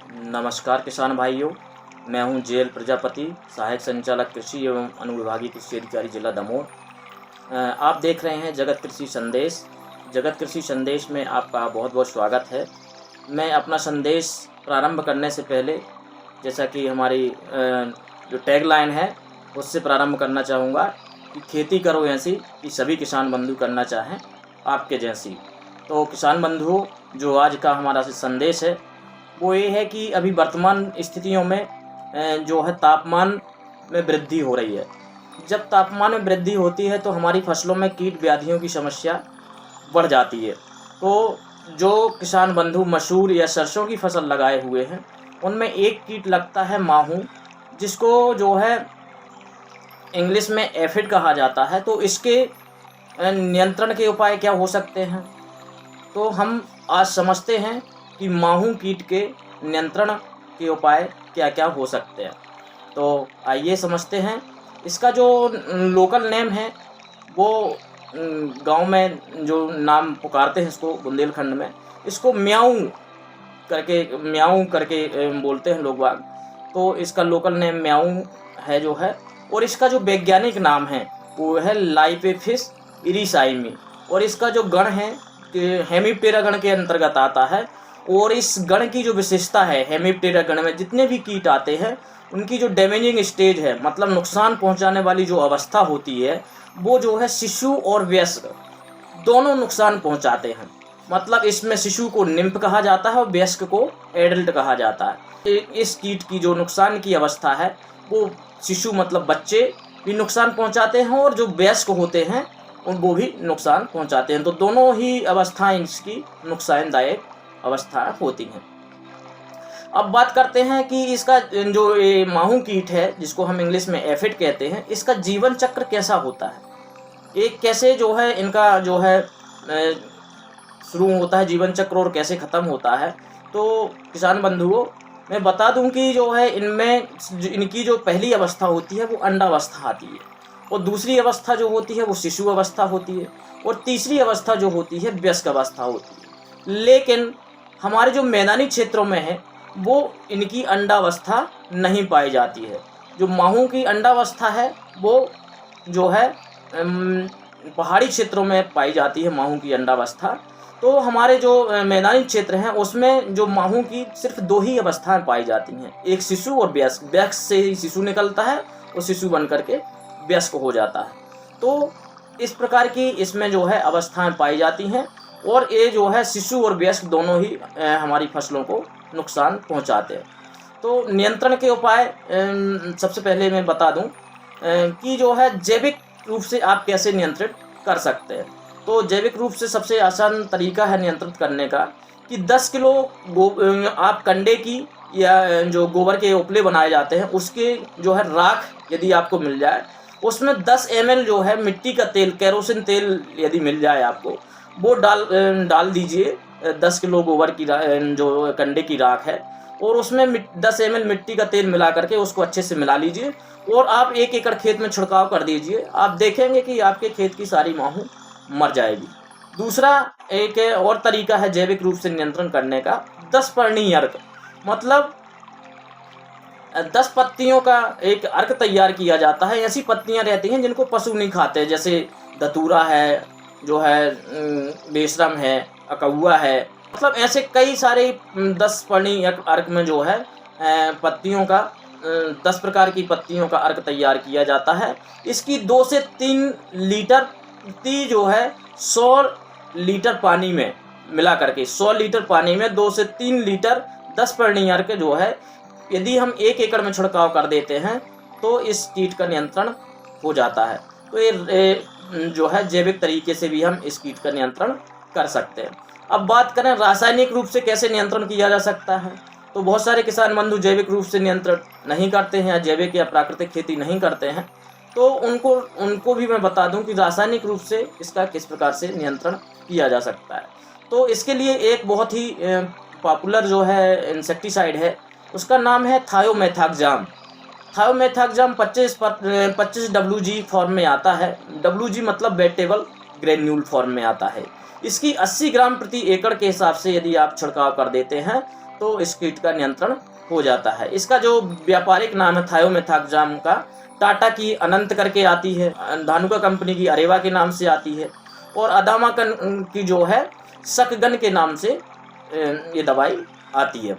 नमस्कार किसान भाइयों, मैं हूं जेएल प्रजापति, सहायक संचालक कृषि एवं अनुविभागीय कृषि अधिकारी जिला दमोह। आप देख रहे हैं जगत कृषि संदेश। जगत कृषि संदेश में आपका बहुत बहुत स्वागत है। मैं अपना संदेश प्रारंभ करने से पहले, जैसा कि हमारी जो टैगलाइन है उससे प्रारंभ करना चाहूँगा कि खेती करो ऐसी कि सभी किसान बंधु करना चाहें आपके जैसी। तो किसान बंधुओं, जो आज का हमारा संदेश है वो ये है कि अभी वर्तमान स्थितियों में जो है तापमान में वृद्धि हो रही है। जब तापमान में वृद्धि होती है तो हमारी फसलों में कीट व्याधियों की समस्या बढ़ जाती है। तो जो किसान बंधु मसूर या सरसों की फसल लगाए हुए हैं उनमें एक कीट लगता है माहू, जिसको जो है इंग्लिश में एफिड कहा जाता है। तो इसके नियंत्रण के उपाय क्या हो सकते हैं, तो हम आज समझते हैं कि माहू कीट के नियंत्रण के उपाय क्या क्या हो सकते हैं। तो आइए समझते हैं। इसका जो लोकल नेम है वो गांव में जो नाम पुकारते हैं इसको, बुंदेलखंड में इसको म्याऊ करके बोलते हैं लोग बाग। तो इसका लोकल नेम म्याऊ है जो है, और इसका जो वैज्ञानिक नाम है वो है लाइपेफिस इरिसाइमी, और इसका जो गण है हेमिप्टेरा गण के अंतर्गत आता है। और इस गण की जो विशेषता है, हेमिप्टेरा गण में जितने भी कीट आते हैं उनकी जो डैमेजिंग स्टेज है, मतलब नुकसान पहुंचाने वाली जो अवस्था होती है, वो जो है शिशु और वयस्क दोनों नुकसान पहुंचाते हैं। मतलब इसमें शिशु को निम्फ कहा जाता है और वयस्क को एडल्ट कहा जाता है। इस कीट की जो नुकसान की अवस्था है वो शिशु मतलब बच्चे भी नुकसान पहुंचाते हैं, और जो वयस्क होते हैं उनको भी नुकसान पहुंचाते हैं। तो दोनों ही अवस्थाएं इसकी नुकसानदायक अवस्था होती हैं। अब बात करते हैं कि इसका जो ये माहू कीट है, जिसको हम इंग्लिश में एफिड कहते हैं, इसका जीवन चक्र कैसा होता है, एक कैसे जो है इनका जो है शुरू होता है जीवन चक्र और कैसे ख़त्म होता है। तो किसान बंधुओं, मैं बता दूं कि जो है इनमें इनकी जो पहली अवस्था होती है वो अंडावस्था आती है, और दूसरी अवस्था जो होती है वो शिशु अवस्था होती है, और तीसरी अवस्था जो होती है वयस्क अवस्था होती है। लेकिन हमारे जो मैदानी क्षेत्रों में है वो इनकी अंडावस्था नहीं पाई जाती है। जो माहू की अंडावस्था है वो जो है पहाड़ी क्षेत्रों में पाई जाती है माहू की अंडावस्था। तो हमारे जो मैदानी क्षेत्र हैं उसमें जो माहू की सिर्फ दो ही अवस्थाएं पाई जाती हैं, एक शिशु और वयस्क। वयस्क से ही शिशु निकलता है और शिशु बन करके वयस्क हो जाता है। तो इस प्रकार की इसमें जो है अवस्थाएं पाई जाती हैं, और ये जो है शिशु और वयस्क दोनों ही हमारी फसलों को नुकसान पहुंचाते हैं। तो नियंत्रण के उपाय सबसे पहले मैं बता दूं कि जो है जैविक रूप से आप कैसे नियंत्रित कर सकते हैं। तो जैविक रूप से सबसे आसान तरीका है नियंत्रित करने का कि 10 किलो आप कंडे की या जो गोबर के उपले बनाए जाते हैं उसके जो है राख यदि आपको मिल जाए, उसमें 10 ml जो है मिट्टी का तेल, केरोसिन तेल यदि मिल जाए आपको, वो डाल दीजिए 10 किलो गोबर की जो कंडे की राख है, और उसमें 10 ml मिट्टी का तेल मिला करके उसको अच्छे से मिला लीजिए, और आप 1 एकड़ खेत में छिड़काव कर दीजिए। आप देखेंगे कि आपके खेत की सारी माहू मर जाएगी। दूसरा एक और तरीका है जैविक रूप से नियंत्रण करने का, 10 पर्णी अर्क, मतलब 10 पत्तियों का एक अर्क तैयार किया जाता है। ऐसी पत्तियां रहती हैं जिनको पशु नहीं खाते, जैसे धतूरा है, जो है बेशरम है, अकौआ है, मतलब ऐसे कई सारे 10 पर्णी अर्क में जो है पत्तियों का 10 प्रकार की पत्तियों का अर्क तैयार किया जाता है। इसकी 2 से 3 लीटर जो है 100 लीटर पानी में मिला करके, 100 लीटर पानी में 2 से 3 लीटर 10 पर्णी अर्क जो है यदि हम 1 एकड़ में छिड़काव कर देते हैं तो इस कीट का नियंत्रण हो जाता है। तो ये जो है जैविक तरीके से भी हम इस कीट का नियंत्रण कर सकते हैं। अब बात करें रासायनिक रूप से कैसे नियंत्रण किया जा सकता है, तो बहुत सारे किसान बंधु जैविक रूप से नियंत्रण नहीं करते हैं, जैविक या प्राकृतिक खेती नहीं करते हैं। तो उनको भी मैं बता दूं कि रासायनिक रूप से इसका किस प्रकार से नियंत्रण किया जा सकता है। तो इसके लिए एक बहुत ही पॉपुलर जो है इंसेक्टिसाइड है, उसका नाम है थायोमेथाक्जाम। थायोमेथाक्जाम 25 WG फॉर्म में आता है। WG मतलब वेटेबल ग्रेन्यूल फॉर्म में आता है। इसकी 80 ग्राम प्रति एकड़ के हिसाब से यदि आप छिड़काव कर देते हैं तो इस कीट का नियंत्रण हो जाता है। इसका जो व्यापारिक नाम है थायोमेथाक्जाम का, टाटा की अनंत करके आती है, धानुका कंपनी की अरेवा के नाम से आती है, और अदामा की जो है शकगन के नाम से ये दवाई आती है।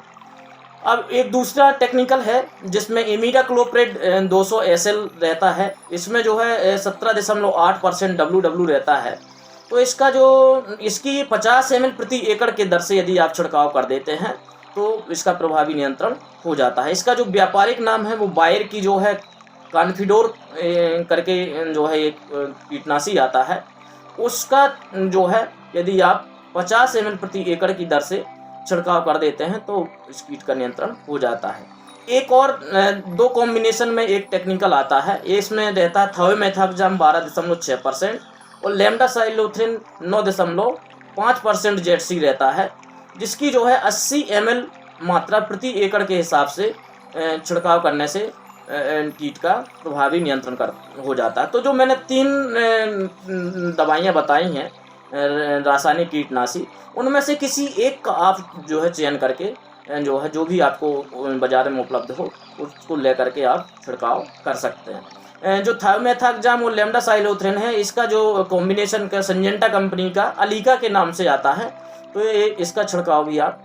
अब एक दूसरा टेक्निकल है जिसमें इमीडाक्लोप्रिड 200 SL रहता है। इसमें जो है 17.8% WW रहता है। तो इसकी 50 ml प्रति एकड़ के दर से यदि आप छिड़काव कर देते हैं तो इसका प्रभावी नियंत्रण हो जाता है। इसका जो व्यापारिक नाम है वो बायर की जो है कॉन्फिडोर करके जो है एक कीटनाशी आता है, उसका जो है यदि आप 50 ml प्रति एकड़ की दर से छिड़काव कर देते हैं तो इस कीट का नियंत्रण हो जाता है। एक और 2 कॉम्बिनेशन में एक टेक्निकल आता है, इसमें रहता है थायोमेथाक्जाम 12.6% और लैम्डासाइलोथ्रिन 9.5% ZC रहता है, जिसकी जो है 80 ml मात्रा प्रति एकड़ के हिसाब से छिड़काव करने से कीट का प्रभावी नियंत्रण हो जाता है। तो जो मैंने 3 दवाइयाँ बताई हैं रासायनिक कीटनाशी, उनमें से किसी एक का आप जो है चयन करके जो है जो भी आपको बाजार में उपलब्ध हो उसको लेकर के आप छिड़काव कर सकते हैं। जो थायोमेथाक्जाम और लैम्डासाइलोथ्रिन है, इसका जो कॉम्बिनेशन का सिंजेंटा कंपनी का अलीका के नाम से आता है, तो ये इसका छिड़काव भी आप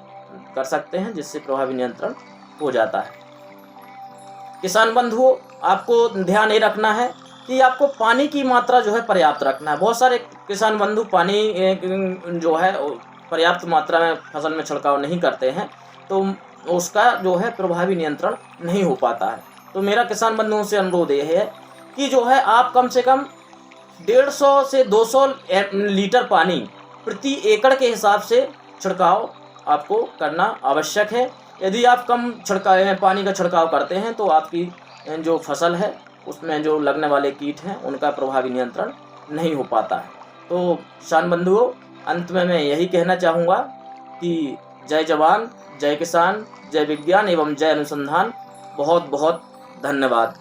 कर सकते हैं जिससे प्रभावी नियंत्रण हो जाता है। किसान बंधुओं, आपको ध्यान ये रखना है कि आपको पानी की मात्रा जो है पर्याप्त रखना है। बहुत सारे किसान बंधु पानी जो है पर्याप्त मात्रा में फसल में छिड़काव नहीं करते हैं, तो उसका जो है प्रभावी नियंत्रण नहीं हो पाता है। तो मेरा किसान बंधुओं से अनुरोध ये है कि जो है आप कम से कम 150 से 200 लीटर पानी प्रति एकड़ के हिसाब से छिड़काव आपको करना आवश्यक है। यदि आप कम पानी का छिड़काव करते हैं तो आपकी जो फसल है उसमें जो लगने वाले कीट हैं उनका प्रभावी नियंत्रण नहीं हो पाता है। तो किसान बंधुओं, अंत में मैं यही कहना चाहूँगा कि जय जवान, जय किसान, जय विज्ञान एवं जय अनुसंधान। बहुत बहुत धन्यवाद।